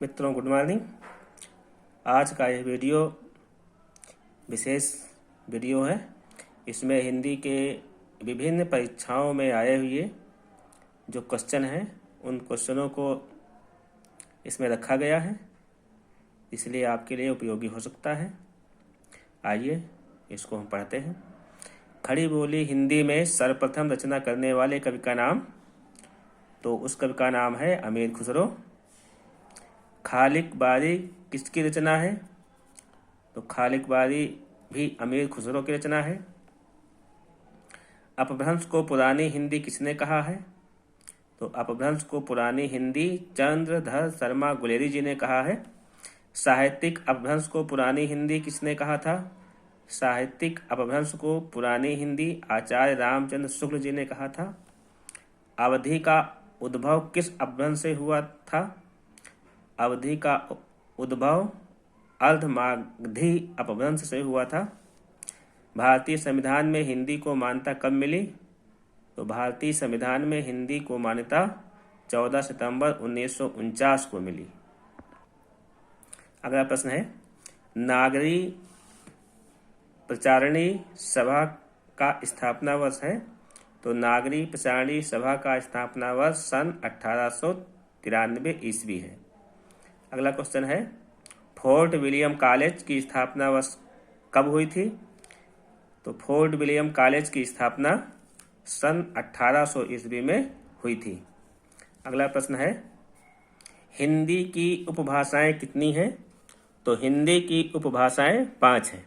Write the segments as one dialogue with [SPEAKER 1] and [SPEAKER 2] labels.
[SPEAKER 1] मित्रों, good morning. आज का यह वीडियो विशेष वीडियो है। इसमें हिंदी के विभिन्न परीक्षाओं में आए हुए जो क्वेश्चन हैं उन क्वेश्चनों को इसमें रखा गया है, इसलिए आपके लिए उपयोगी हो सकता है। आइए इसको हम पढ़ते हैं। खड़ी बोली हिंदी में सर्वप्रथम रचना करने वाले कवि का नाम, तो उस कवि का नाम है अमीर खुसरो। खालिक बारी किसकी रचना है? तो खालिक बारी भी अमीर खुसरो की रचना है। अपभ्रंश को पुरानी हिंदी किसने कहा है? तो अपभ्रंश को पुरानी हिंदी चंद्रधर शर्मा गुलेरी जी ने कहा है। साहित्यिक अपभ्रंश को पुरानी हिंदी किसने कहा था? साहित्यिक अपभ्रंश को पुरानी हिंदी आचार्य रामचंद्र शुक्ल जी ने कहा था। अवधि का उद्भव किस अपभ्रंश से हुआ था? अवधि का उद्भव अर्धमागधी अपभ्रंश से हुआ था। भारतीय संविधान में हिंदी को मान्यता कब मिली? तो भारतीय संविधान में हिंदी को मान्यता 14 सितंबर 1949 को मिली। अगला प्रश्न है, नागरी प्रचारणी सभा का स्थापना वर्ष है। तो नागरी प्रचारणी सभा का स्थापना वर्ष सन 1893 ईस्वी है। अगला क्वेश्चन है, फोर्ट विलियम कॉलेज की स्थापना वर्ष कब हुई थी? तो फोर्ट विलियम कॉलेज की स्थापना सन 1800 ईस्वी में हुई थी। अगला प्रश्न है, हिंदी की उपभाषाएं कितनी हैं? तो हिंदी की उपभाषाएं 5 हैं।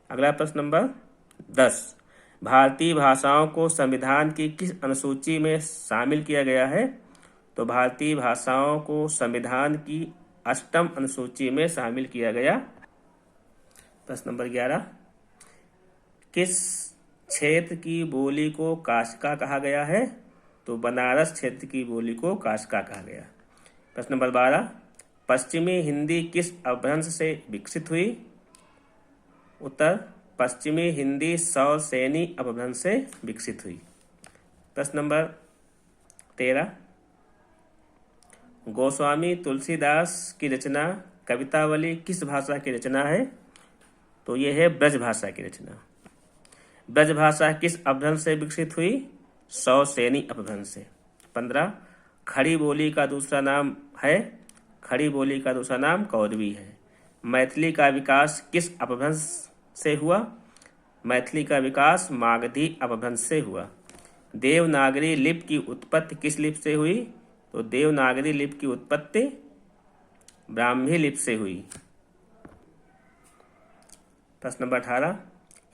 [SPEAKER 1] अगला प्रश्न नंबर 10, भारतीय भाषाओं को संविधान की किस अनुसूची में शामिल किया गया है? तो भारतीय भाषाओं को संविधान की 8वीं अनुसूची में शामिल किया गया। प्रश्न नंबर 11, किस क्षेत्र की बोली को काशिका कहा गया है? तो बनारस क्षेत्र की बोली को काशिका कहा गया। प्रश्न नंबर 12, पश्चिमी हिंदी किस अपभ्रंश से विकसित हुई? उत्तर, पश्चिमी हिंदी सौसैनी अपभ्रंश से विकसित हुई। प्रश्न नंबर 13, गोस्वामी तुलसीदास की रचना कवितावली किस भाषा की रचना है? तो यह है ब्रज भाषा की रचना। ब्रज भाषा किस अपभ्रंश से विकसित हुई? सौसैनी अपभ्रंश से। 15, खड़ी बोली का दूसरा नाम है? खड़ी बोली का दूसरा नाम कौरवी है। मैथिली का विकास किस अपभ्रंश से हुआ? मैथिली का विकास मागधी अपभ्रंश से हुआ। देवनागरी लिपि की उत्पत्ति किस लिपि से हुई? तो देवनागरी लिपि की उत्पत्ति ब्राह्मी लिपि से हुई। प्रश्न नंबर 18,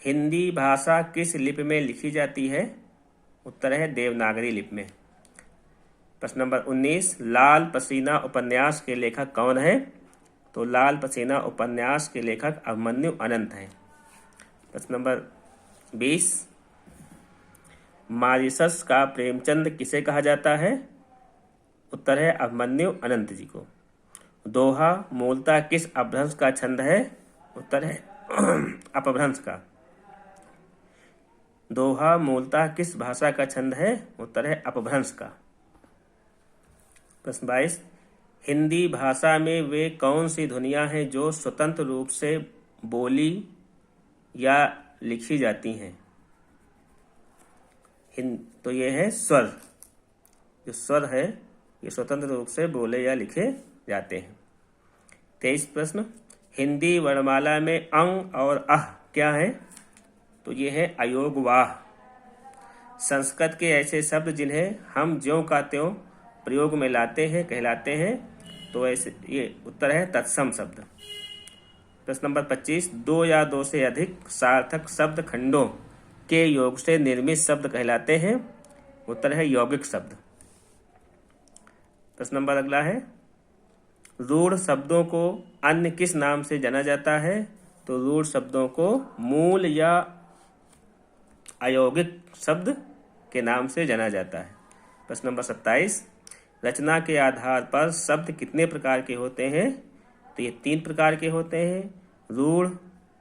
[SPEAKER 1] हिंदी भाषा किस लिपि में लिखी जाती है? उत्तर है देवनागरी लिपि में। प्रश्न नंबर 19, लाल पसीना उपन्यास के लेखक कौन है? तो लाल पसीना उपन्यास के लेखक अभिमन्यु अनंत हैं। प्रश्न नंबर 20, मॉरीशस का प्रेमचंद किसे कहा जाता है? उत्तर है अभिमन्यु अनंत जी को। दोहा मूलतः किस अपभ्रंश का छंद है? उत्तर है अपभ्रंश का। दोहा मूलतः किस भाषा का छंद है? उत्तर है अपभ्रंश का। प्रश्न 22, हिंदी भाषा में वे कौन सी ध्वनियां हैं जो स्वतंत्र रूप से बोली या लिखी जाती हैं? तो ये है स्वर। जो स्वर है ये स्वतंत्र रूप से बोले या लिखे जाते हैं। 23 प्रश्न, हिंदी वर्णमाला में अंग और अह क्या है? तो ये है अयोग वाह। संस्कृत के ऐसे शब्द जिन्हें हम ज्यों का त्यों प्रयोग में लाते हैं कहलाते हैं? तो ऐसे ये उत्तर है तत्सम शब्द। प्रश्न नंबर 25, 2 या 2 से अधिक सार्थक शब्द खंडों के योग से निर्मित शब्द कहलाते हैं? उत्तर है यौगिक शब्द। प्रश्न नंबर अगला है, रूढ़ शब्दों को अन्य किस नाम से जाना जाता है? तो रूढ़ शब्दों को मूल या अयौगिक शब्द के नाम से जाना जाता है। प्रश्न नंबर 27, रचना के आधार पर शब्द कितने प्रकार के होते हैं? तो ये 3 प्रकार के होते हैं, रूढ़,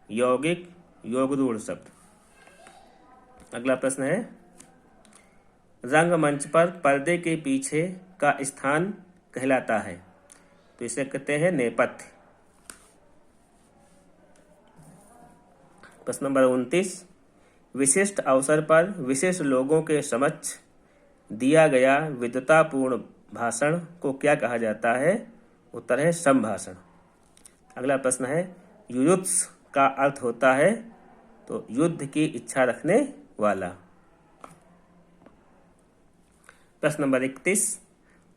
[SPEAKER 1] यौगिक, योगरूढ़ शब्द। अगला प्रश्न है, रंगमंच पर पर्दे के पीछे का स्थान कहलाता है? तो इसे कहते हैं नेपथ्य। प्रश्न नंबर 29, विशिष्ट अवसर पर विशिष्ट लोगों के समक्ष दिया गया विद्वतापूर्ण भाषण को क्या कहा जाता है? उत्तर है संभाषण। अगला प्रश्न है, युयुत्स का अर्थ होता है? तो युद्ध की इच्छा रखने वाला। प्रश्न नंबर 31,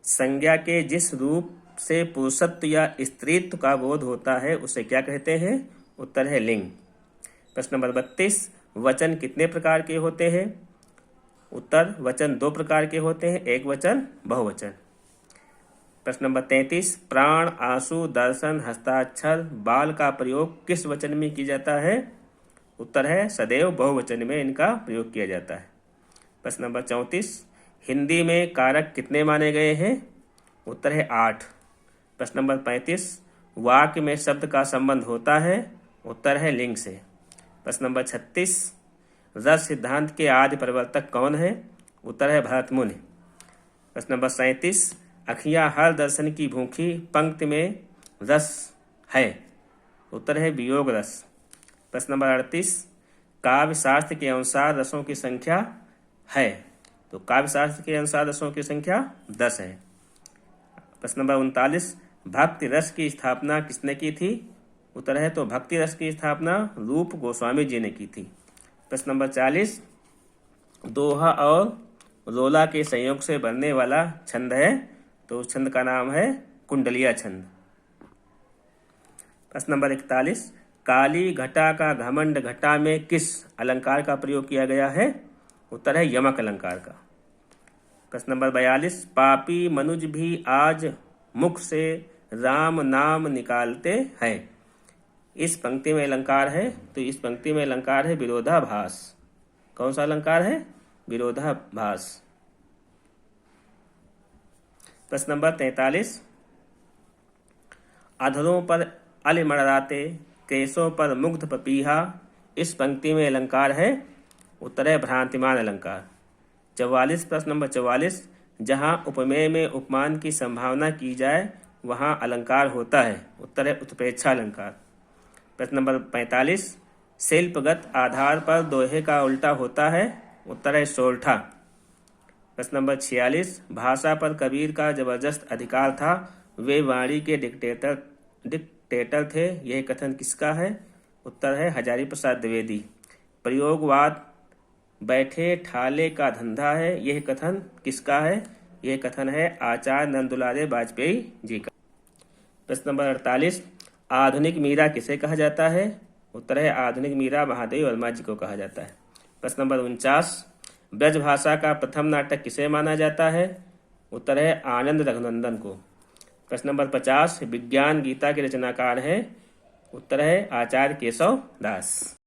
[SPEAKER 1] संज्ञा के जिस रूप से पुरुषत्व या स्त्रीत्व का बोध होता है उसे क्या कहते हैं? उत्तर है लिंग। प्रश्न नंबर 32, वचन कितने प्रकार के होते हैं? उत्तर, वचन 2 प्रकार के होते हैं, एक वचन, बहुवचन। प्रश्न नंबर 33, प्राण, आंसू, दर्शन, हस्ताक्षर, बाल का प्रयोग किस वचन में किया जाता है? उत्तर है सदैव बहुवचन में इनका प्रयोग किया जाता है। प्रश्न नंबर 34, हिंदी में कारक कितने माने गए हैं? उत्तर है 8। प्रश्न नंबर 35, वाक्य में शब्द का संबंध होता है? उत्तर है लिंग से। प्रश्न नंबर 36, रस सिद्धांत के आदि प्रवर्तक कौन है? उत्तर है भरत मुनि। प्रश्न नंबर 37, अखियां हर दर्शन की भूखी पंक्ति में रस है? उत्तर है वियोग रस। प्रश्न नंबर 38, काव्य शास्त्र के अनुसार रसों की संख्या है? तो काव्य शास्त्र के अनुसार रसों की संख्या 10 है। प्रश्न नंबर 39, भक्ति रस की स्थापना किसने की थी? उत्तर है तो भक्ति रस की स्थापना रूप गोस्वामी जी ने की थी। प्रश्न नंबर 40, दोहा और रोला के संयोग से बनने वाला छंद है? तो उस छंद का नाम है कुंडलिया छंद। प्रश्न नंबर 41, काली घटा का घमंड घटा में किस अलंकार का प्रयोग किया गया है? उत्तर है यमक अलंकार का। प्रश्न नंबर 42, पापी मनुज भी आज मुख से राम नाम निकालते हैं। इस पंक्ति में अलंकार है? तो इस पंक्ति में अलंकार है विरोधाभास। कौन सा अलंकार है? विरोधाभास। प्रश्न नंबर 43, अधरों पर अल मड़राते, केसों पर मुग्ध पपीहा, इस पंक्ति में अलंकार है? उत्तर है भ्रांतिमान अलंकार। 44, प्रश्न नंबर 44, जहां उपमेय में उपमान की संभावना की जाए वहां अलंकार होता है? उत्तर है उत्प्रेक्षा अलंकार। प्रश्न नंबर 45, शिल्पगत आधार पर दोहे का उल्टा होता है? उत्तर है सोरठा। प्रश्न नंबर 46, भाषा पर कबीर का जबरदस्त अधिकार था, वे वाणी के डिक्टेटर थे, यह कथन किसका है? उत्तर है हजारी प्रसाद द्विवेदी। प्रयोगवाद बैठे ठाले का धंधा है, यह कथन किसका है? यह कथन है आचार्य नंदुलारे वाजपेयी जी का। प्रश्न नंबर 48, आधुनिक मीरा किसे कहा जाता है? उत्तर है आधुनिक मीरा महादेव वर्मा जी को कहा जाता है। प्रश्न नंबर 49, ब्रजभाषा का प्रथम नाटक किसे माना जाता है? उत्तर है आनंद रघुनंदन को। प्रश्न नंबर 50, विज्ञान गीता के रचनाकार हैं? उत्तर है आचार्य केशव दास।